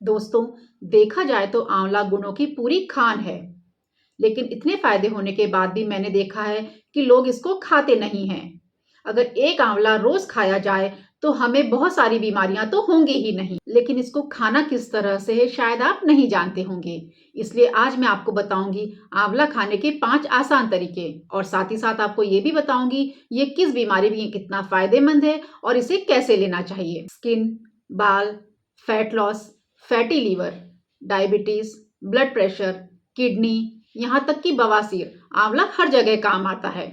दोस्तों, देखा जाए तो आंवला गुणों की पूरी खान है, लेकिन इतने फायदे होने के बाद भी मैंने देखा है कि लोग इसको खाते नहीं हैं। अगर एक आंवला रोज खाया जाए तो हमें बहुत सारी बीमारियां तो होंगी ही नहीं, लेकिन इसको खाना किस तरह से है शायद आप नहीं जानते होंगे। इसलिए आज मैं आपको बताऊंगी आंवला खाने के 5 आसान तरीके, और साथ ही साथ आपको ये भी बताऊंगी ये किस बीमारी में कितना फायदेमंद है और इसे कैसे लेना चाहिए। स्किन, बाल, fat loss, fatty liver, diabetes, blood pressure, kidney, यहाँ तक कि बवासीर, आंवला हर जगह काम आता है।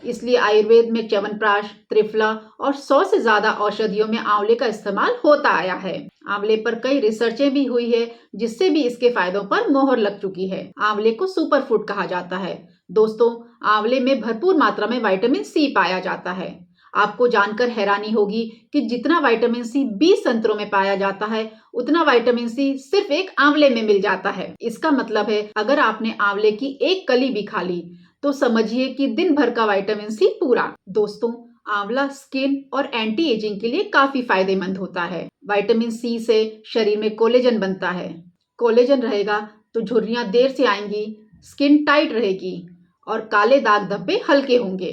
इसलिए आयुर्वेद में च्यवनप्राश, त्रिफला और 100 से ज्यादा औषधियों में आंवले का इस्तेमाल होता आया है। आंवले पर कई रिसर्चें भी हुई है, जिससे भी इसके फायदों पर मोहर लग चुकी है। आंवले को सुपर फूड कहा जाता है। दोस्तों, आंवले में भरपूर मात्रा में विटामिन सी पाया जाता है। आपको जानकर हैरानी होगी कि जितना विटामिन सी 20 संतरों में पाया जाता है, उतना विटामिन सी सिर्फ एक आंवले में मिल जाता है। इसका मतलब है अगर आपने आंवले की एक कली भी खा ली तो समझिए कि दिन भर का विटामिन सी पूरा। दोस्तों, आंवला स्किन और एंटी एजिंग के लिए काफी फायदेमंद होता है। विटामिन सी से शरीर में कोलेजन बनता है। कोलेजन रहेगा तो झुर्रियां देर से आएंगी, स्किन टाइट रहेगी और काले दाग धब्बे हल्के होंगे।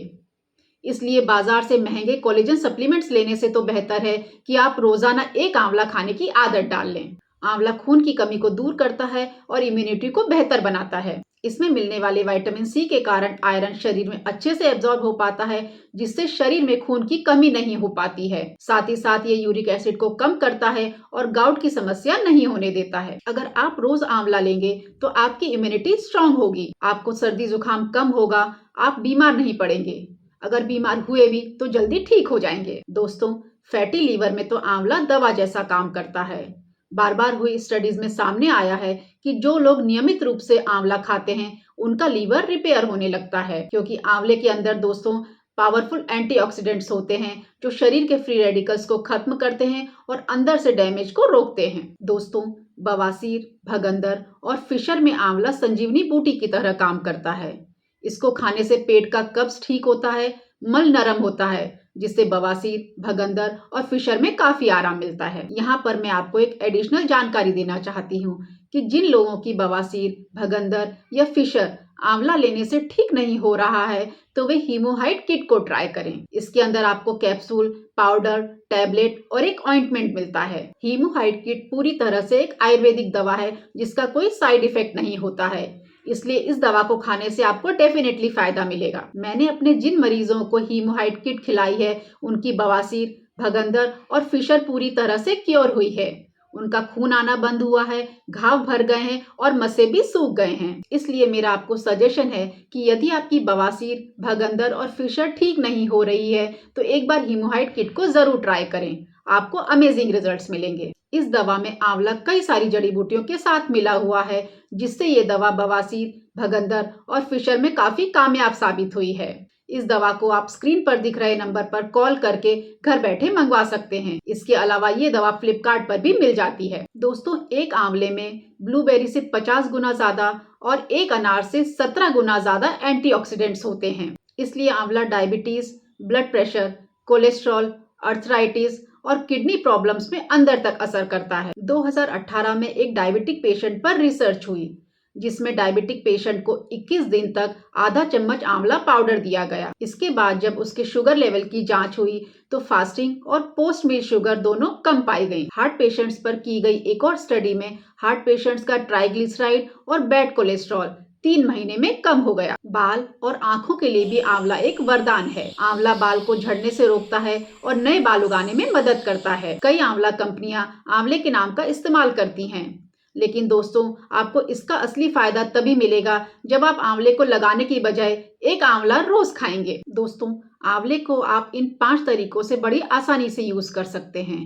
इसलिए बाजार से महंगे कोलेजन सप्लीमेंट्स लेने से तो बेहतर है कि आप रोजाना एक आंवला खाने की आदत डाल लें। आंवला खून की कमी को दूर करता है और इम्यूनिटी को बेहतर बनाता है। इसमें मिलने वाले विटामिन सी के कारण आयरन शरीर में अच्छे से एब्जॉर्ब हो पाता है, जिससे शरीर में खून की कमी नहीं हो पाती है। साथ ही साथ ये यूरिक एसिड को कम करता है और गाउट की समस्या नहीं होने देता है। अगर आप रोज आंवला लेंगे तो आपकी इम्यूनिटी स्ट्रांग होगी, आपको सर्दी जुकाम कम होगा, आप बीमार नहीं पड़ेंगे। अगर बीमार हुए भी तो जल्दी ठीक हो जाएंगे। दोस्तों, फैटी लीवर में तो आंवला दवा जैसा काम करता है। बार बार हुई स्टडीज में सामने आया है कि जो लोग नियमित रूप से आंवला खाते हैं उनका लीवर रिपेयर होने लगता है, क्योंकि आंवले के अंदर दोस्तों पावरफुल एंटीऑक्सीडेंट्स होते हैं जो शरीर के फ्री रेडिकल्स को खत्म करते हैं और अंदर से डैमेज को रोकते हैं। दोस्तों, बवासीर, भगंदर और फिशर में आंवला संजीवनी बूटी की तरह काम करता है। इसको खाने से पेट का कब्ज ठीक होता है, मल नरम होता है, जिससे बवासीर, भगंदर और फिशर में काफी आराम मिलता है। यहाँ पर मैं आपको एक एडिशनल जानकारी देना चाहती हूँ कि जिन लोगों की बवासीर, भगंदर या फिशर आंवला लेने से ठीक नहीं हो रहा है तो वे हीमोहाइड किट को ट्राई करें। इसके अंदर आपको कैप्सूल, पाउडर, टैबलेट और एक ऑइंटमेंट मिलता है। हीमोहाइड किट पूरी तरह से एक आयुर्वेदिक दवा है जिसका कोई साइड इफेक्ट नहीं होता है, इसलिए इस दवा को खाने से आपको डेफिनेटली फायदा मिलेगा। मैंने अपने जिन मरीजों को हीमोहाइड किट खिलाई है उनकी बवासीर, भगंदर और फिशर पूरी तरह से क्योर हुई है। उनका खून आना बंद हुआ है, घाव भर गए हैं और मस्से भी सूख गए हैं। इसलिए मेरा आपको सजेशन है कि यदि आपकी बवासीर, भगंदर और फिशर ठीक नहीं हो रही है तो एक बार हीमोहाइड किट को जरूर ट्राई करें, आपको अमेजिंग रिजल्ट्स मिलेंगे। इस दवा में आंवला कई सारी जड़ी बूटियों के साथ मिला हुआ है, जिससे ये दवा बवासीर, भगंदर और फिशर में काफी कामयाब साबित हुई है। इस दवा को आप स्क्रीन पर दिख रहे नंबर पर कॉल करके घर बैठे मंगवा सकते हैं। इसके अलावा ये दवा फ्लिपकार्ट पर भी मिल जाती है। दोस्तों, एक आंवले में ब्लूबेरी से 50 गुना ज्यादा और एक अनार से 17 गुना ज्यादा एंटीऑक्सीडेंट्स होते हैं। इसलिए आंवला diabetes, blood pressure, cholesterol, arthritis और किडनी प्रॉब्लम्स में अंदर तक असर करता है। 2018 में एक डायबिटिक पेशेंट पर रिसर्च हुई, जिसमें डायबिटिक पेशेंट को 21 दिन तक आधा चम्मच आंवला पाउडर दिया गया। इसके बाद जब उसके शुगर लेवल की जांच हुई तो फास्टिंग और पोस्ट मील शुगर दोनों कम पाई गई। हार्ट पेशेंट्स पर की गई एक और स्टडी में हार्ट पेशेंट्स का ट्राइग्लिसराइड और बैड कोलेस्ट्रॉल 3 महीने में कम हो गया। बाल और आंखों के लिए भी आंवला एक वरदान है। आंवला बाल को झड़ने से रोकता है और नए बाल उगाने में मदद करता है। कई आंवला कंपनियां आंवले के नाम का इस्तेमाल करती हैं, लेकिन दोस्तों आपको इसका असली फायदा तभी मिलेगा जब आप आंवले को लगाने की बजाय एक आंवला रोज खाएंगे। दोस्तों, आंवले को आप इन 5 तरीकों से बड़ी आसानी से यूज कर सकते हैं।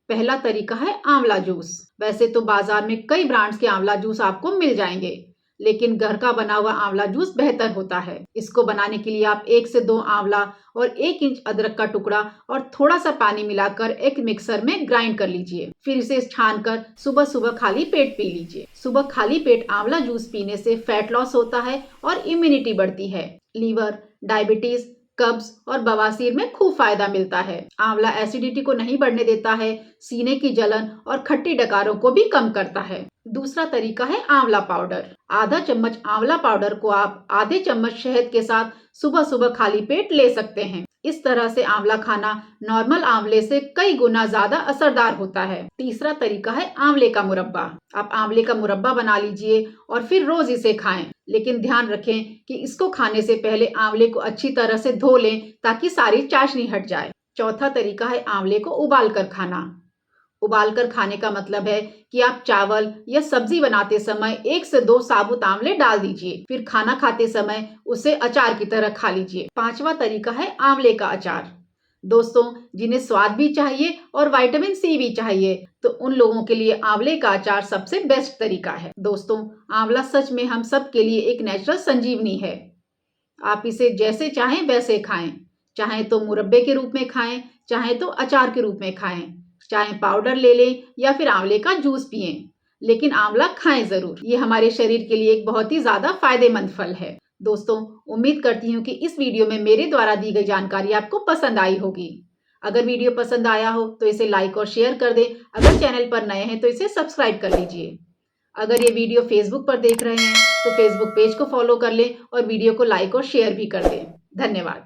पहला तरीका है आंवला जूस। वैसे तो बाजार में कई ब्रांड्स के आंवला जूस आपको मिल जाएंगे, लेकिन घर का बना हुआ आंवला जूस बेहतर होता है। इसको बनाने के लिए आप 1 से 2 आंवला और 1 इंच अदरक का टुकड़ा और थोड़ा सा पानी मिलाकर एक मिक्सर में ग्राइंड कर लीजिए। फिर इसे छानकर सुबह सुबह खाली पेट पी लीजिए। सुबह खाली पेट आंवला जूस पीने से फैट लॉस होता है और इम्यूनिटी बढ़ती है। लीवर, डायबिटीज, कब्ज और बवासीर में खूब फायदा मिलता है। आंवला एसिडिटी को नहीं बढ़ने देता है, सीने की जलन और खट्टी डकारों को भी कम करता है। दूसरा तरीका है आंवला पाउडर। आधा चम्मच आंवला पाउडर को आप आधे चम्मच शहद के साथ सुबह सुबह खाली पेट ले सकते हैं। इस तरह से आंवला खाना नॉर्मल आंवले से कई गुना ज्यादा असरदार होता है। तीसरा तरीका है आंवले का मुरब्बा। आप आंवले का मुरब्बा बना लीजिए और फिर रोज इसे खाएं, लेकिन ध्यान रखें कि इसको खाने से पहले आंवले को अच्छी तरह से धो लें ताकि सारी चाशनी हट जाए। चौथा तरीका है आंवले को उबाल कर खाना। उबालकर खाने का मतलब है कि आप चावल या सब्जी बनाते समय 1 से 2 साबुत आंवले डाल दीजिए, फिर खाना खाते समय उसे अचार की तरह खा लीजिए। पांचवा तरीका है आंवले का अचार। दोस्तों, जिन्हें स्वाद भी चाहिए और विटामिन सी भी चाहिए, तो उन लोगों के लिए आंवले का अचार सबसे बेस्ट तरीका है। दोस्तों, आंवला सच में हम सब के लिए एक नेचुरल संजीवनी है। आप इसे जैसे चाहें वैसे खाएं, चाहे तो मुरब्बे के रूप में खाएं, चाहे तो अचार के रूप में खाएं, चाहे पाउडर ले लें या फिर आंवले का जूस पिएं, लेकिन आंवला खाएं जरूर। ये हमारे शरीर के लिए एक बहुत ही ज्यादा फायदेमंद फल है। दोस्तों, उम्मीद करती हूँ कि इस वीडियो में मेरे द्वारा दी गई जानकारी आपको पसंद आई होगी। अगर वीडियो पसंद आया हो तो इसे लाइक और शेयर कर दें। अगर चैनल पर नए हैं तो इसे सब्सक्राइब कर लीजिए। अगर ये वीडियो फेसबुक पर देख रहे हैं तो फेसबुक पेज को फॉलो कर लें और वीडियो को लाइक और शेयर भी कर दें। धन्यवाद।